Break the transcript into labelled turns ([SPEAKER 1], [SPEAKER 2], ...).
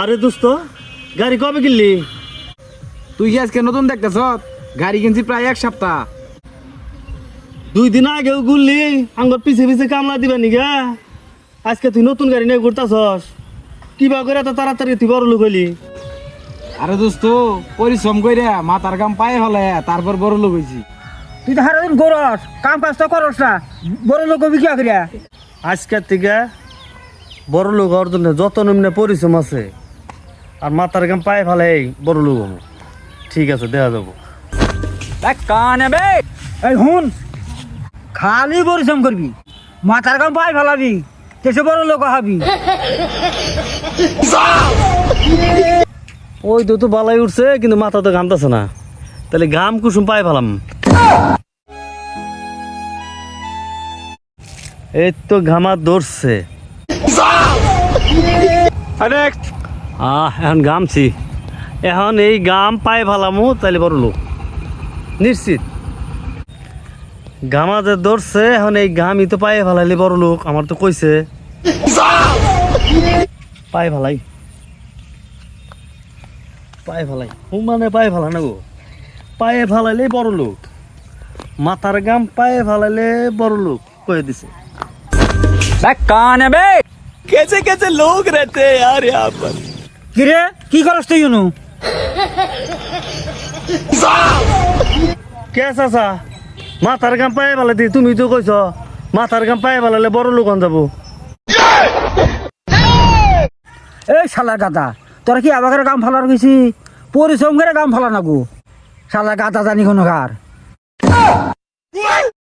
[SPEAKER 1] আরে দোস্ত গাড়ি কবে কিনলি?
[SPEAKER 2] তুই কি আজকে নতুন দেখতেছ? গাড়ি কিনছি প্রায় 1 সপ্তাহ।
[SPEAKER 1] 2 দিন আগেও ঘুরলি আঙ্গর পিছে পিছে কামলা দিবা নিগা। আজকে তুই নতুন গাড়ি নিয়ে ঘুরতাছস, কিবা করে এত তাড়াতাড়ি তুই বড় লোক হইলি?
[SPEAKER 2] আরে দোস্ত, পরিশ্রম কইরা মাথার গাম পায়ে হলে তারপর বড় লোক হইছি।
[SPEAKER 3] তুই তো সারাদিন করস, কাম কাজ তো করস না, বড় লোক হবি কি করিয়া?
[SPEAKER 1] আজকের থেকে বড় লোক হওয়ার জন্য যত নিম্নে পরিশ্রম আছে আর মাথার গাম পায়ে ফেলে বড় লোক হবো। ঠিক আছে, দেখা যাবো।
[SPEAKER 3] এই হুন, খালি পরিশ্রম করবি, মাথার কাম পাই ফেলাবি, কেসে বড় লোক হবি।
[SPEAKER 1] ওই তো বালাই উঠছে কিন্তু মাথা তো ঘামতেছে না, তাহলে ঘাম কুসুম পায়ে ফেলাম। এই তো ঘামা ধরছে। এখন ঘামছি, এখন এই গাম পায়ে ফেলামো তাহলে বড় লোক নিশ্চিত। ঘামা যে ধরছে, এখন এই ঘামই তো পায়ে ফেলাইলে বড় লোক। আমার তো কইছে পায়ে ফেলাই, পায়ে ফেলাই মানে পায়ে ফেলা না গো, পায়ে ফেলাইলে বড় লোক। মাথার গাম পায়ে ফেলাইলে বড় লোক কয়ে দিছে। कैसे कैसे लोग रहते हैं यार यहाँ पर।
[SPEAKER 3] কিরে কি করস তুই ইউনু?
[SPEAKER 1] কে চাচা, মাথার গাম পায়ে ফেলাইতে তুমি তো কইছ মাথার গাম পায়ে ফেলাইলে বড় লোক হন যাবো।
[SPEAKER 3] এই শালা গাদা, তোরা কি আবার কাম ফেলার গেছি? পরিশ্রম করে কাম ফেলা না গো, শালা গাদা জানি কোনো কার।